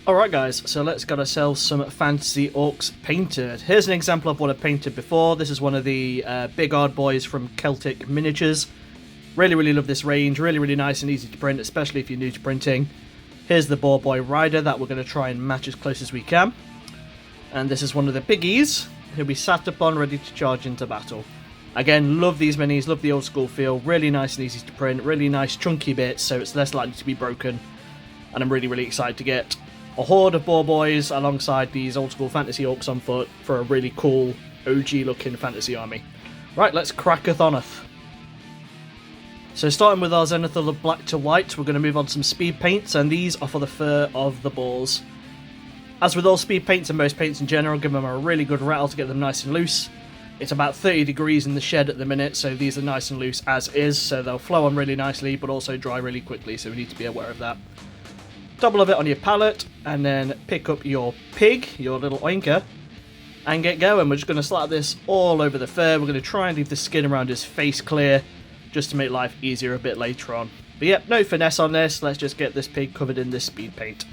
Alright guys, so let's get ourselves some fantasy orcs painted. Here's an example of what I've painted before. This is one of the big odd boys from Celtic miniatures. Really love this range, really nice and easy to print, especially if you're new to printing. Here's the Boar boy rider that we're going to try and match as close as we can. And this is one of the biggies, who'll be sat upon ready to charge into battle. Again, love these minis, love the old school feel, really nice and easy to print, really nice chunky bits so it's less likely to be broken. And I'm really excited to get a horde of Boar boys alongside these old school fantasy orcs on foot for a really cool OG looking fantasy army. Right, let's crack-a-thoneth. So starting with our Zenithal of black to white, we're going to move on to some speed paints, and these are for the fur of the boars. As with all speed paints and most paints in general, give them a really good rattle to get them nice and loose. It's about 30 degrees in the shed at the minute, so these are nice and loose as is, so they'll flow on really nicely but also dry really quickly, so we need to be aware of that. Double of it on your palette, and then pick up your pig, your little oinker, and get going. We're just going to slap this all over the fur. We're going to try and leave the skin around his face clear, just to make life easier a bit later on. But yep, no finesse on this. Let's just get this pig covered in this speed paint.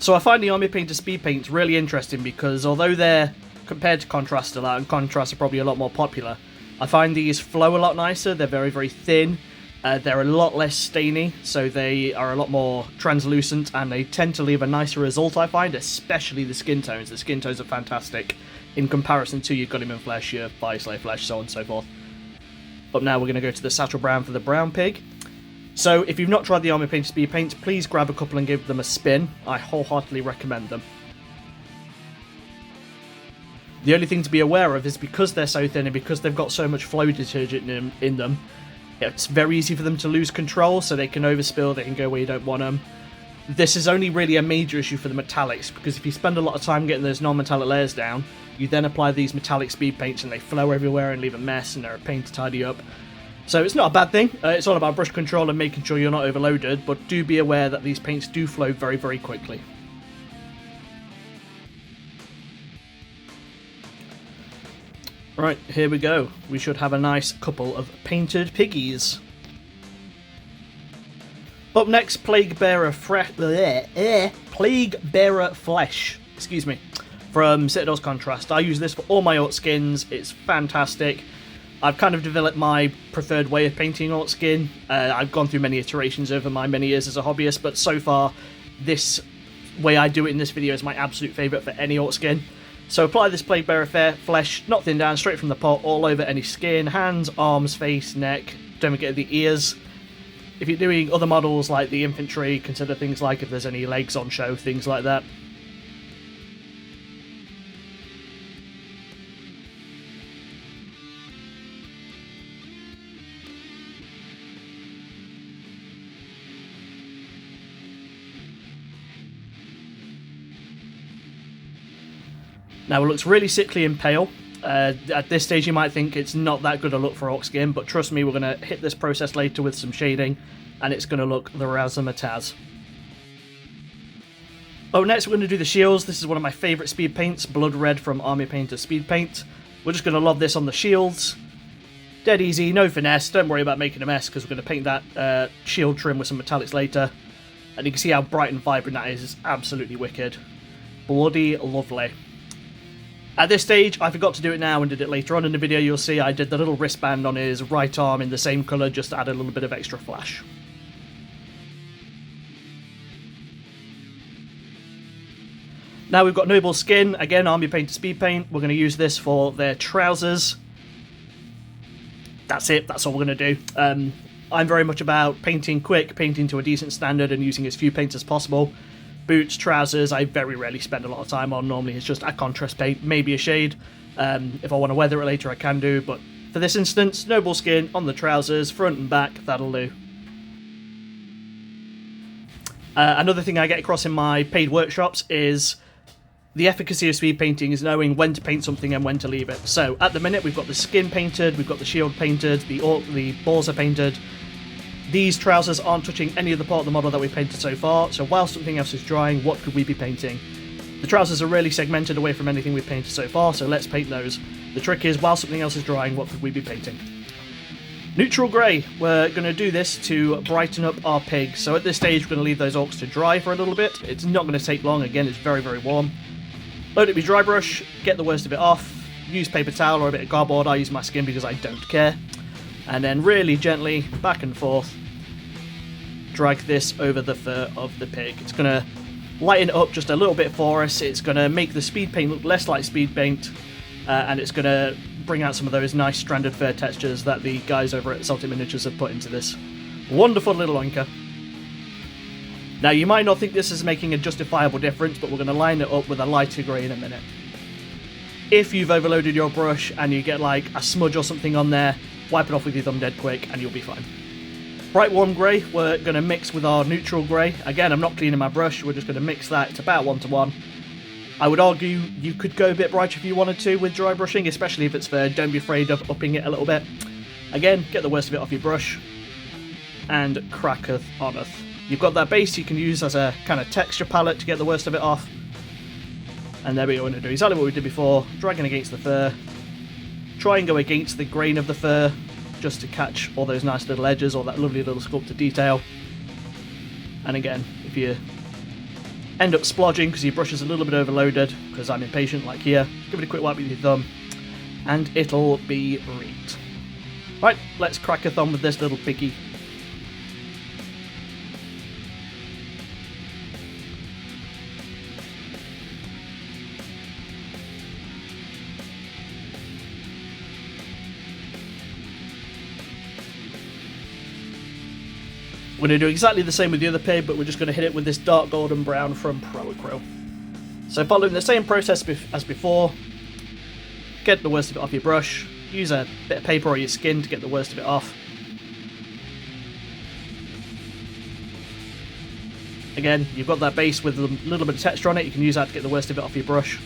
So I find the Army Painter speed paints really interesting because although they're compared to contrast a lot, and contrast are probably a lot more popular, I find these flow a lot nicer. They're very thin. They're a lot less stainy, so they are a lot more translucent, and they tend to leave a nicer result, I find, especially the skin tones. The skin tones are fantastic in comparison to your Gulliman flesh, your Fireslayer flesh, so on and so forth. But now we're going to go to the Satyr Brown for the brown pig. So if you've not tried the Army Painter speed paints, please grab a couple and give them a spin. I wholeheartedly recommend them. The only thing to be aware of is because they're so thin and because they've got so much flow detergent in them, it's very easy for them to lose control, so they can overspill, they can go where you don't want them. This is only really a major issue for the metallics, because if you spend a lot of time getting those non-metallic layers down, you then apply these metallic speed paints and they flow everywhere and leave a mess and they're a pain to tidy up. So it's not a bad thing. It's all about brush control and making sure you're not overloaded, but do be aware that these paints do flow very quickly. Right, here we go. We should have a nice couple of painted piggies. Up next, Plague Bearer Flesh, excuse me, from Citadel's Contrast. I use this for all my orc skins. It's fantastic. I've kind of developed my preferred way of painting orc skin. I've gone through many iterations over my many years as a hobbyist, but so far, this way I do it in this video is my absolute favourite for any orc skin. So apply this Plague Bearer Flesh, not thin down, straight from the pot, all over any skin, hands, arms, face, neck, don't forget the ears. If you're doing other models like the infantry, consider things like if there's any legs on show, things like that. Now it looks really sickly and pale. At this stage you might think it's not that good a look for orc skin, but trust me, we're going to hit this process later with some shading, and it's going to look the razzmatazz. Oh, next we're going to do the shields. This is one of my favourite speed paints, Blood Red from Army Painter Speed Paint. We're just going to lob this on the shields. Dead easy, no finesse, don't worry about making a mess, because we're going to paint that shield trim with some metallics later. And you can see how bright and vibrant that is. It's absolutely wicked. Bloody lovely. At this stage, I forgot to do it now and did it later on in the video. You'll see I did the little wristband on his right arm in the same colour, just to add a little bit of extra flash. Now we've got Noble Skin, again Army Painter Speed Paint. We're going to use this for their trousers. That's it, that's all we're going to do. I'm very much about painting quick, painting to a decent standard and using as few paints as possible. Boots, trousers, I very rarely spend a lot of time on. Normally it's just a contrast paint, maybe a shade. If I want to weather it later I can do, but for this instance, Noble Skin on the trousers, front and back, that'll do. Another thing I get across in my paid workshops is the efficacy of speed painting is knowing when to paint something and when to leave it. So at the minute we've got the skin painted, we've got the shield painted, the balls are painted. These trousers aren't touching any of the part of the model that we painted so far, so while something else is drying, what could we be painting? The trousers are really segmented away from anything we've painted so far, so let's paint those. The trick is, while something else is drying, what could we be painting? Neutral grey, we're going to do this to brighten up our pig. So at this stage we're going to leave those orcs to dry for a little bit. It's not going to take long, again it's very, very warm. Load it with dry brush, get the worst of it off, use paper towel or a bit of cardboard. I use my skin because I don't care. And then really gently, back and forth, drag this over the fur of the pig. It's going to lighten it up just a little bit for us. It's going to make the speed paint look less like speed paint, and it's going to bring out some of those nice stranded fur textures that the guys over at Celtic Miniatures have put into this wonderful little oinker. Now you might not think this is making a justifiable difference, but we're going to line it up with a lighter grey in a minute. If you've overloaded your brush and you get like a smudge or something on there, wipe it off with your thumb dead quick and you'll be fine. Bright warm grey, we're going to mix with our neutral grey. Again, I'm not cleaning my brush, we're just going to mix that. It's about 1-to-1. I would argue you could go a bit brighter if you wanted to with dry brushing, especially if it's fur. Don't be afraid of upping it a little bit. Again, get the worst of it off your brush and cracketh oneth. You've got that base you can use as a kind of texture palette to get the worst of it off. And there we go, we're going to do exactly what we did before, dragging against the fur. Try and go against the grain of the fur just to catch all those nice little edges or that lovely little sculpted detail. And again, if you end up splodging because your brush is a little bit overloaded, because I'm impatient like here, give it a quick wipe with your thumb and it'll be great. Right, let's crack-a thumb with this little piggy. We're going to do exactly the same with the other pig, but we're just going to hit it with this dark golden brown from Pro. So following the same process as before, get the worst of it off your brush, use a bit of paper or your skin to get the worst of it off. Again, you've got that base with a little bit of texture on it, you can use that to get the worst of it off your brush.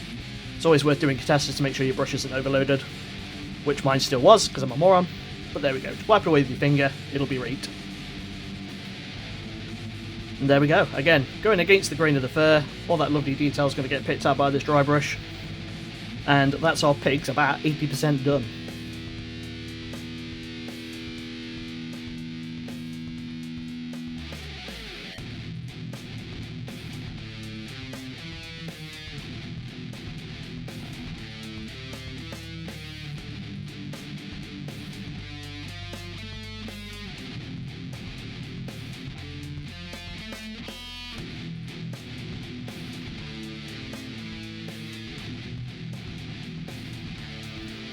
It's always worth doing contesters to make sure your brush isn't overloaded, which mine still was because I'm a moron, but there we go. Just wipe it away with your finger, it'll be right. And there we go. Again, going against the grain of the fur, all that lovely detail is going to get picked out by this dry brush. And that's our pigs about 80% done.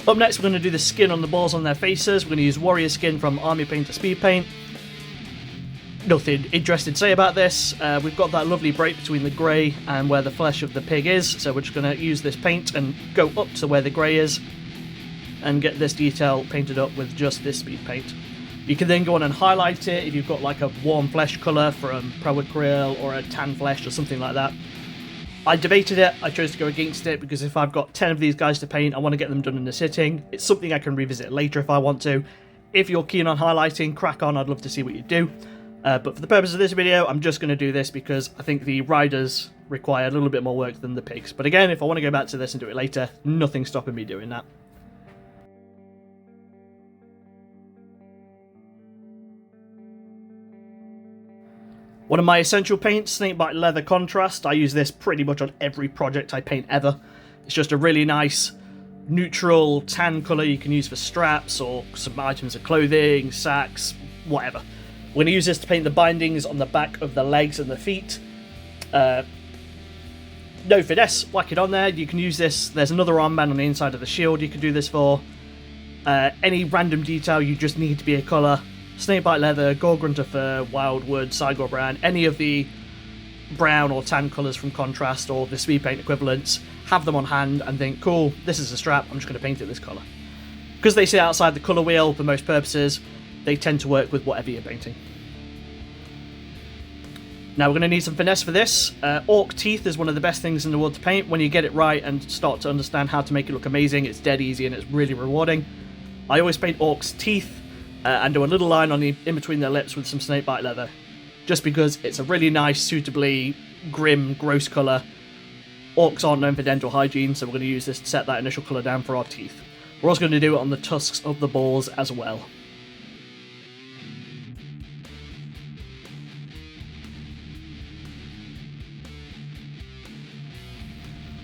Up next, we're going to do the skin on the balls on their faces. We're going to use warrior skin from Army Paint to Speed Paint. Nothing interesting to say about this. We've got that lovely break between the grey and where the flesh of the pig is, so we're just going to use this paint and go up to where the grey is and get this detail painted up with just this Speed Paint. You can then go on and highlight it if you've got like a warm flesh colour from Pro Acryl or a tan flesh or something like that. I debated it, I chose to go against it because if I've got 10 of these guys to paint, I want to get them done in a sitting. It's something I can revisit later if I want to. If you're keen on highlighting, crack on, I'd love to see what you do. But for the purpose of this video, I'm just going to do this because I think the riders require a little bit more work than the pigs. But again, if I want to go back to this and do it later, nothing's stopping me doing that. One of my essential paints, Snakebite Leather Contrast. I use this pretty much on every project I paint ever. It's just a really nice neutral tan colour you can use for straps or some items of clothing, sacks, whatever. We're going to use this to paint the bindings on the back of the legs and the feet. No finesse, whack it on there. You can use this, there's another armband on the inside of the shield you can do this for. Any random detail you just need to be a colour. Snakebite Leather, Gore-Grunter Fur, Wildwood, Cygor Brown, any of the brown or tan colours from Contrast or the Speed Paint equivalents, have them on hand and think, cool, this is a strap, I'm just going to paint it this colour. Because they sit outside the colour wheel for most purposes, they tend to work with whatever you're painting. Now we're going to need some finesse for this. Orc teeth is one of the best things in the world to paint. When you get it right and start to understand how to make it look amazing, it's dead easy and it's really rewarding. I always paint orcs' teeth and do a little line in between their lips with some snakebite leather, just because it's a really nice, suitably grim, gross colour. Orcs aren't known for dental hygiene, so we're going to use this to set that initial colour down for our teeth. We're also going to do it on the tusks of the balls as well.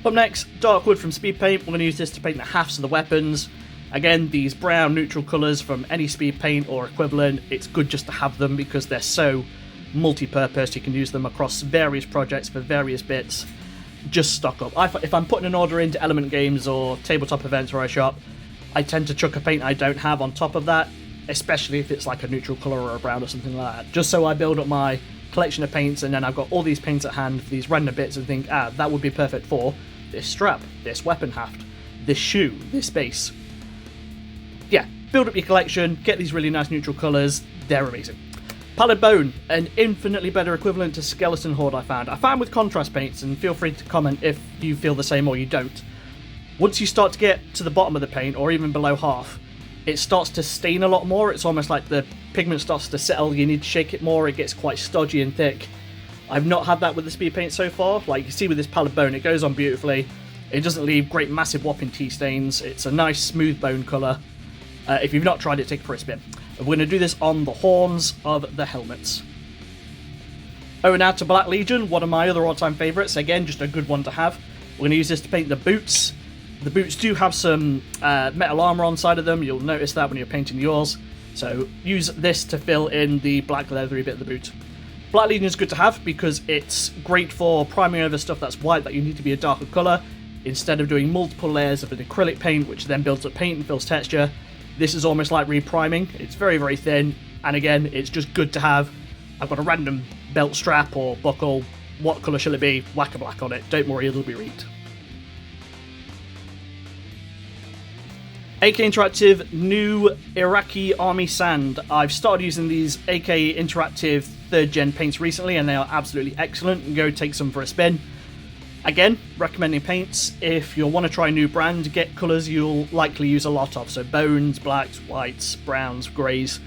Up next, dark wood from speed paint. We're going to use this to paint the halves of the weapons. Again, these brown neutral colours from any speed paint or equivalent, it's good just to have them because they're so multi-purpose. You can use them across various projects for various bits. Just stock up. If I'm putting an order into Element Games or tabletop events where I shop, I tend to chuck a paint I don't have on top of that, especially if it's like a neutral colour or a brown or something like that, just so I build up my collection of paints and then I've got all these paints at hand for these random bits and think, that would be perfect for this strap, this weapon haft, this shoe, this base. Yeah, build up your collection, get these really nice neutral colours, they're amazing. Pallid Bone, an infinitely better equivalent to Skeleton Horde I found with contrast paints, and feel free to comment if you feel the same or you don't. Once you start to get to the bottom of the paint, or even below half, it starts to stain a lot more. It's almost like the pigment starts to settle, you need to shake it more, it gets quite stodgy and thick. I've not had that with the speed paint so far. Like you see with this Pallid Bone, it goes on beautifully. It doesn't leave great massive whopping tea stains. It's a nice smooth bone colour. If you've not tried it, take it for a spin. We're going to do this on the horns of the helmets. Oh, now to Black Legion, one of my other all-time favourites. Again, just a good one to have. We're going to use this to paint the boots. The boots do have some metal armour on side of them. You'll notice that when you're painting yours. So use this to fill in the black leathery bit of the boot. Black Legion is good to have because it's great for priming over stuff that's white that you need to be a darker colour. Instead of doing multiple layers of an acrylic paint, which then builds up paint and fills texture, this is almost like repriming. It's very, very thin, and again, it's just good to have. I've got a random belt strap or buckle. What colour shall it be? Whack a black on it. Don't worry, it'll be reed. AK Interactive new Iraqi Army Sand. I've started using these AK Interactive 3rd gen paints recently, and they are absolutely excellent. You can go take some for a spin. Again, recommending paints. If you want to try a new brand, get colours you'll likely use a lot of. So bones, blacks, whites, browns, greys.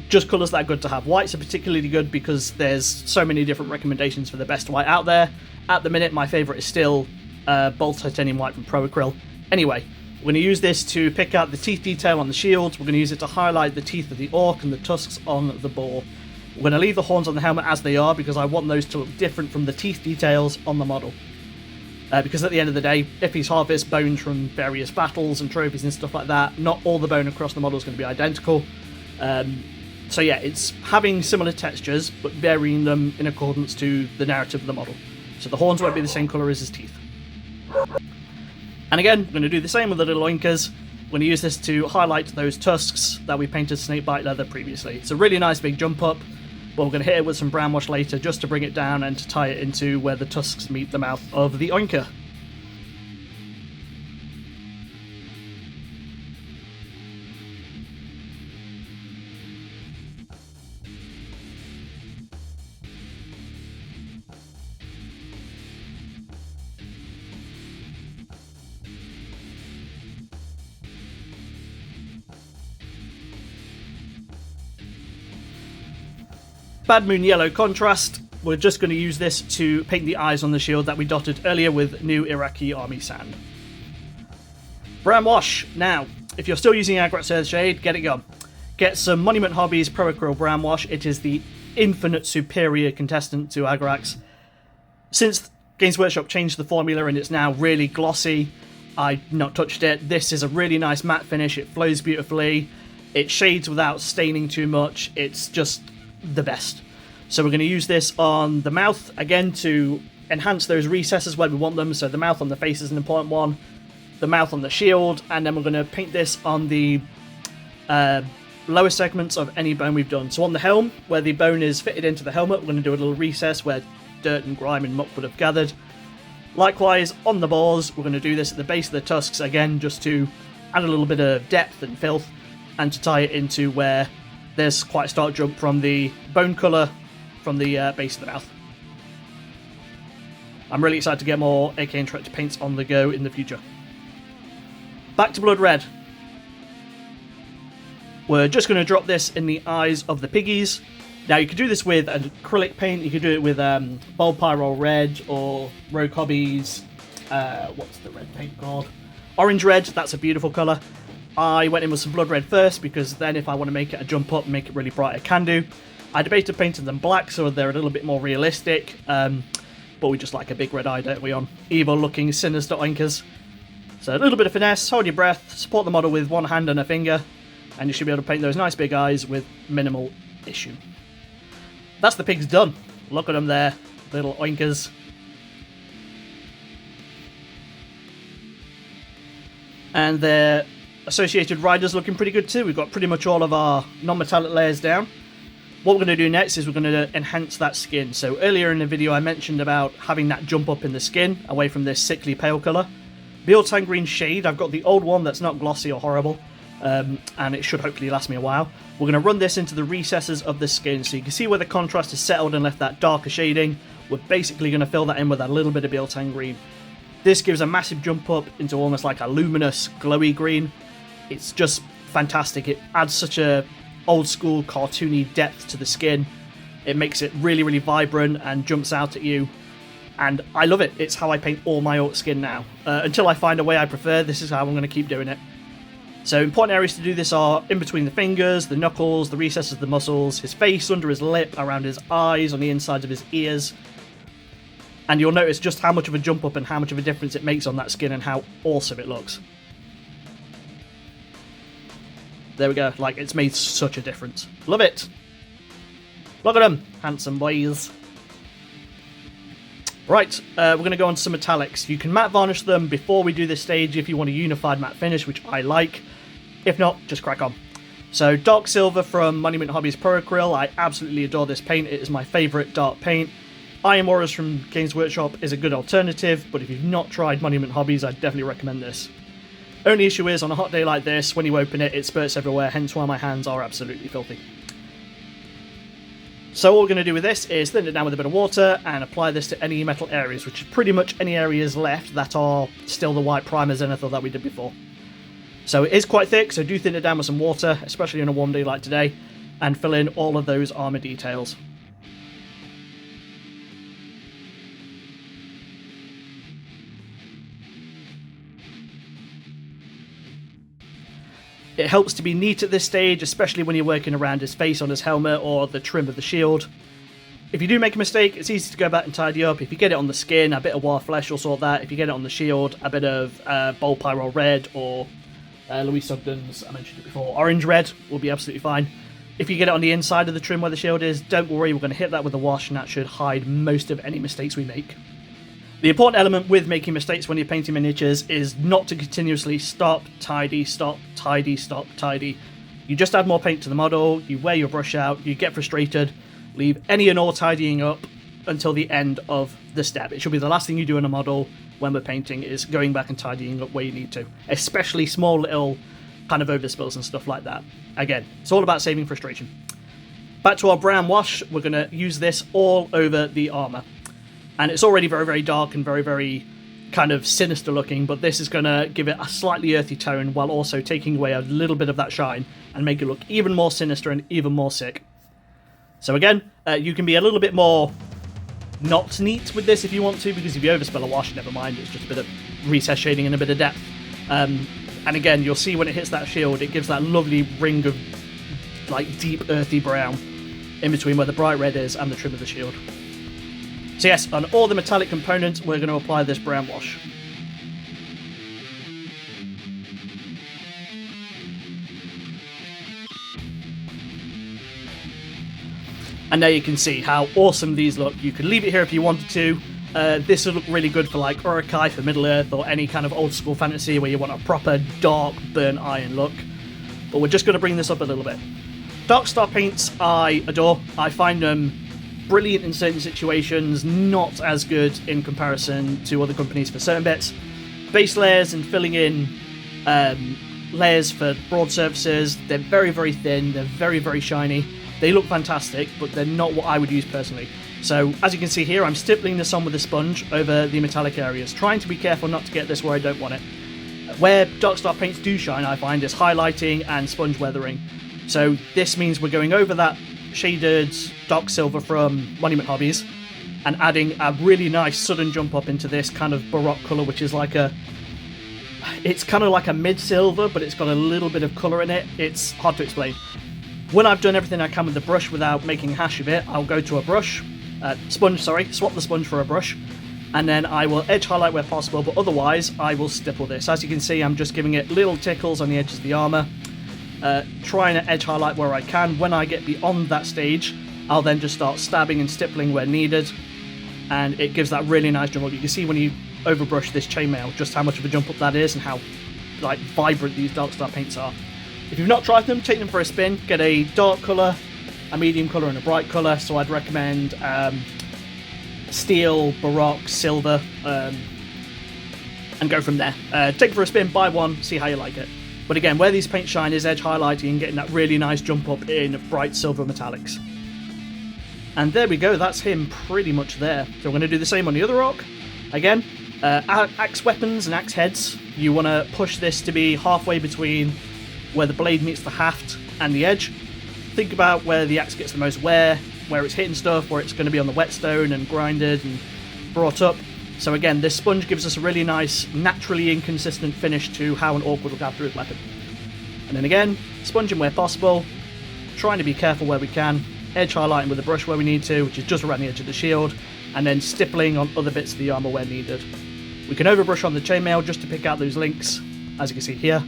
Just colours that are good to have. Whites are particularly good because there's so many different recommendations for the best white out there. At the minute, my favourite is still Bold Titanium White from Pro Acryl. Anyway, we're going to use this to pick out the teeth detail on the shields. We're going to use it to highlight the teeth of the orc and the tusks on the boar. We're going to leave the horns on the helmet as they are because I want those to look different from the teeth details on the model. Because at the end of the day, if he's harvest bones from various battles and trophies and stuff like that, not all the bone across the model is going to be identical. So yeah, it's having similar textures, but varying them in accordance to the narrative of the model. So the horns won't be the same colour as his teeth. And again, we're going to do the same with the little oinkers. We're going to use this to highlight those tusks that we painted snakebite leather previously. It's a really nice big jump up, but we're going to hit it with some brown wash later just to bring it down and to tie it into where the tusks meet the mouth of the oinker. Bad Moon Yellow contrast. We're just going to use this to paint the eyes on the shield that we dotted earlier with new Iraqi Army Sand. Brown wash. Now, if you're still using Agrax Earthshade, get it gone. Get some Monument Hobbies Pro Acryl Brown Wash. It is the infinite superior contestant to Agrax. Since Games Workshop changed the formula and it's now really glossy, I've not touched it. This is a really nice matte finish. It flows beautifully. It shades without staining too much. It's just the best. So we're going to use this on the mouth again to enhance those recesses where we want them. So the mouth on the face is an important one, the mouth on the shield, and then we're going to paint this on the lower segments of any bone we've done. So on the helm, where the bone is fitted into the helmet, we're going to do a little recess where dirt and grime and muck would have gathered. Likewise, on the balls, we're going to do this at the base of the tusks again, just to add a little bit of depth and filth, and to tie it into where there's quite a stark jump from the bone colour from the base of the mouth. I'm really excited to get more AK Interactive paints on the go in the future. Back to Blood Red. We're just going to drop this in the eyes of the piggies. Now you could do this with an acrylic paint, you could do it with Bold Pyro Red or Rogue Hobbies, what's the red paint called? Orange Red, that's a beautiful colour. I went in with some Blood Red first because then if I want to make it a jump up and make it really bright I can do. I debated painting them black so they're a little bit more realistic. but we just like a big red eye, don't we, on evil-looking, sinister oinkers. So a little bit of finesse, hold your breath, support the model with one hand and a finger, and you should be able to paint those nice big eyes with minimal issue. That's the pigs done. Look at them there, little oinkers. And their associated riders looking pretty good too. We've got pretty much all of our non-metallic layers down. What we're going to do next is we're going to enhance that skin. So earlier in the video I mentioned about having that jump up in the skin away from this sickly pale colour. The tan green shade, I've got the old one that's not glossy or horrible, and it should hopefully last me a while. We're going to run this into the recesses of the skin so you can see where the contrast is settled and left that darker shading. We're basically going to fill that in with a little bit of tan green. This gives a massive jump up into almost like a luminous, glowy green. It's just fantastic. It adds such a old school cartoony depth to the skin. It makes it really, really vibrant and jumps out at you. And I love it. It's how I paint all my orc skin now. Until I find a way I prefer, this is how I'm going to keep doing it. So important areas to do this are in between the fingers, the knuckles, the recesses of the muscles, his face, under his lip, around his eyes, on the insides of his ears. And you'll notice just how much of a jump up and how much of a difference it makes on that skin and how awesome it looks. There we go, like it's made such a difference. Love it. Look at them, handsome boys. Right, we're going to go on to some metallics. You can matte varnish them before we do this stage if you want a unified matte finish, which I like. If not, just crack on. So Dark Silver from Monument Hobbies Pro Acryl. I absolutely adore this paint. It is my favourite dark paint. Iron Warriors from Games Workshop is a good alternative, but if you've not tried Monument Hobbies, I'd definitely recommend this. Only issue is, on a hot day like this, when you open it, it spurts everywhere, hence why my hands are absolutely filthy. So what we're going to do with this is thin it down with a bit of water and apply this to any metal areas, which is pretty much any areas left that are still the white primer zenithal that we did before. So it is quite thick, so do thin it down with some water, especially on a warm day like today, and fill in all of those armour details. It helps to be neat at this stage, especially when you're working around his face on his helmet or the trim of the shield. If you do make a mistake, it's easy to go back and tidy up. If you get it on the skin, a bit of War Flesh will sort that. If you get it on the shield, a bit of Bold Pyro Red or Louis Sugden's, I mentioned it before, Orange Red will be absolutely fine. If you get it on the inside of the trim where the shield is, don't worry, we're going to hit that with a wash and that should hide most of any mistakes we make. The important element with making mistakes when you're painting miniatures is not to continuously stop, tidy, stop, tidy, stop, tidy. You just add more paint to the model, you wear your brush out, you get frustrated, leave any and all tidying up until the end of the step. It should be the last thing you do in a model when we're painting is going back and tidying up where you need to, especially small little kind of overspills and stuff like that. Again, it's all about saving frustration. Back to our brown wash, we're going to use this all over the armour. And it's already very, very dark and very, very kind of sinister looking, but this is going to give it a slightly earthy tone while also taking away a little bit of that shine and make it look even more sinister and even more sick. So again, you can be a little bit more not neat with this if you want to, because if you overspill a wash, never mind, it's just a bit of recess shading and a bit of depth. And again, you'll see when it hits that shield, it gives that lovely ring of like deep earthy brown in between where the bright red is and the trim of the shield. So yes, on all the metallic components, we're going to apply this brown wash. And now you can see how awesome these look. You could leave it here if you wanted to. This would look really good for like Uruk-hai for Middle-earth or any kind of old school fantasy where you want a proper dark burnt iron look. But we're just going to bring this up a little bit. Dark Star paints I adore. I find them brilliant in certain situations, not as good in comparison to other companies for certain bits. Base layers and filling in layers for broad surfaces, they're very, very thin, they're very, very shiny. They look fantastic, but they're not what I would use personally. So, as you can see here, I'm stippling this on with a sponge over the metallic areas, trying to be careful not to get this where I don't want it. Where Dark Star paints do shine, I find, is highlighting and sponge weathering. So this means we're going over that shaded Dark Silver from Monument Hobbies and adding a really nice sudden jump up into this kind of Baroque colour, which is like it's kind of like a mid-silver, but it's got a little bit of colour in it. It's hard to explain. When I've done everything I can with the brush without making a hash of it, I'll go to a brush, swap the sponge for a brush, and then I will edge highlight where possible, but otherwise I will stipple this. As you can see, I'm just giving it little tickles on the edges of the armour, trying to edge highlight where I can. When I get beyond that stage, I'll then just start stabbing and stippling where needed, and it gives that really nice jump up. You can see when you overbrush this chainmail just how much of a jump up that is and how like vibrant these Darkstar paints are. If you've not tried them, take them for a spin. Get a dark colour, a medium colour and a bright colour. So I'd recommend steel, baroque, silver, and go from there. Take it for a spin, buy one, see how you like it. But again, where these paints shine is edge highlighting and getting that really nice jump up in bright silver metallics. And there we go, that's him pretty much there. So I'm going to do the same on the other orc. Again, axe weapons and axe heads, you want to push this to be halfway between where the blade meets the haft and the edge. Think about where the axe gets the most wear, where it's hitting stuff, where it's going to be on the whetstone and grinded and brought up. So again, this sponge gives us a really nice, naturally inconsistent finish to how an orc would look after his weapon. And then again, sponging where possible, trying to be careful where we can, edge highlighting with a brush where we need to, which is just around the edge of the shield, and then stippling on other bits of the armour where needed. We can overbrush on the chainmail just to pick out those links, as you can see here.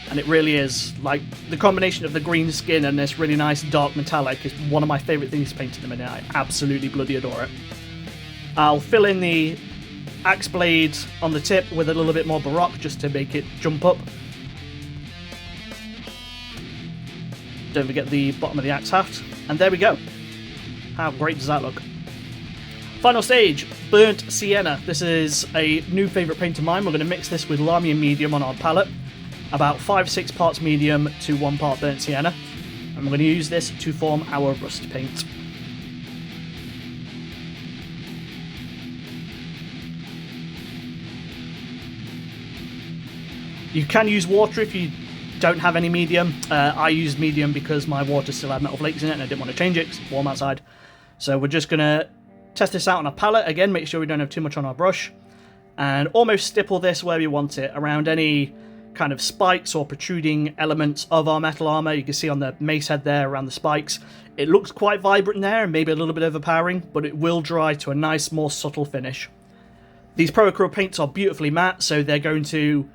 And it really is, like, the combination of the green skin and this really nice dark metallic is one of my favourite things to paint in the minute. I absolutely bloody adore it. I'll fill in the axe blade on the tip with a little bit more baroque just to make it jump up. Don't forget the bottom of the axe haft. And there we go. How great does that look? Final stage, Burnt Sienna. This is a new favourite paint of mine. We're going to mix this with Lamian Medium on our palette. About 5-6 parts medium to 1 part Burnt Sienna. And we're going to use this to form our rust paint. You can use water if you don't have any medium. I used medium because my water still had metal flakes in it and I didn't want to change it because it's warm outside. So we're just going to test this out on a palette. Again, make sure we don't have too much on our brush. And almost stipple this where we want it, around any kind of spikes or protruding elements of our metal armor. You can see on the mace head there around the spikes. It looks quite vibrant there and maybe a little bit overpowering, but it will dry to a nice, more subtle finish. These Pro Acrylic paints are beautifully matte, so they're going to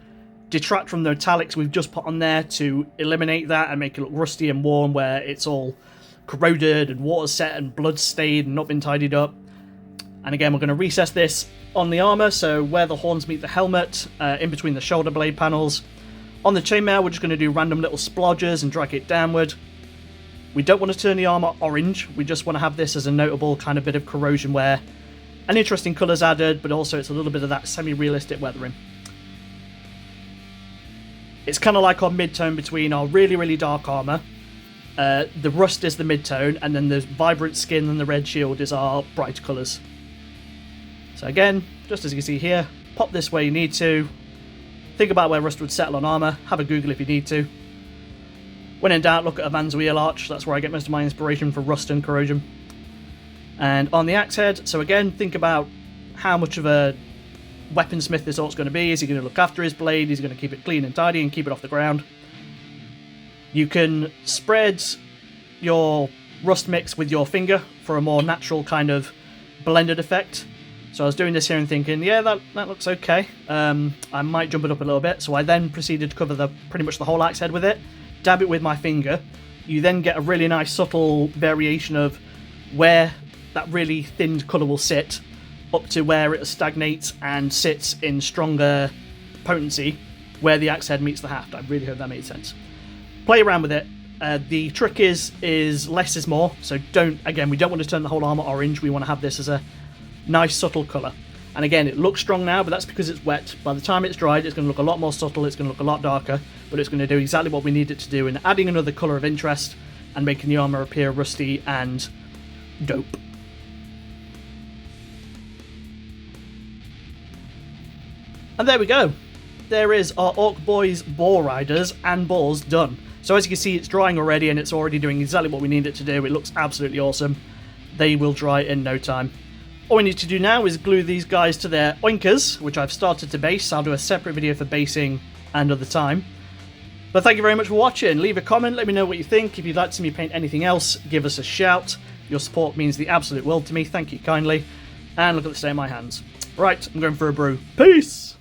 detract from the metallics we've just put on there to eliminate that and make it look rusty and warm where it's all corroded and water set and blood stained and not been tidied up. And again, we're going to recess this on the armour, so where the horns meet the helmet, in between the shoulder blade panels. On the chainmail, we're just going to do random little splodges and drag it downward. We don't want to turn the armour orange, we just want to have this as a notable kind of bit of corrosion wear. An interesting colours added, but also it's a little bit of that semi-realistic weathering. It's kind of like our mid-tone between our really, really dark armour. The rust is the mid-tone, and then the vibrant skin and the red shield is our bright colours. So again, just as you can see here, pop this where you need to. Think about where rust would settle on armour. Have a Google if you need to. When in doubt, look at a Van's wheel arch. That's where I get most of my inspiration for rust and corrosion. And on the axe head, so again, think about how much of a weaponsmith this orc's going to be. Is he going to look after his blade? He's going to keep it clean and tidy and keep it off the ground. You can spread your rust mix with your finger for a more natural kind of blended effect. So I was doing this here and thinking, yeah, that looks okay. I might jump it up a little bit. So I then proceeded to cover pretty much the whole axe head with it. Dab it with my finger. You then get a really nice subtle variation of where that really thinned colour will sit, up to where it stagnates and sits in stronger potency, where the axe head meets the haft. I really hope that made sense. Play around with it. The trick is less is more. So we don't want to turn the whole armour orange. We want to have this as a nice subtle colour. And again, it looks strong now, but that's because it's wet. By the time it's dried, it's going to look a lot more subtle, it's going to look a lot darker, but it's going to do exactly what we need it to do in adding another colour of interest and making the armour appear rusty and dope. And there we go. There is our Orc Boys Boar Riders and Boars done. So as you can see, it's drying already and it's already doing exactly what we need it to do. It looks absolutely awesome. They will dry in no time. All we need to do now is glue these guys to their oinkers, which I've started to base. I'll do a separate video for basing another time. But thank you very much for watching. Leave a comment, let me know what you think. If you'd like to see me paint anything else, give us a shout. Your support means the absolute world to me. Thank you kindly. And look at the state of my hands. Right, I'm going for a brew. Peace!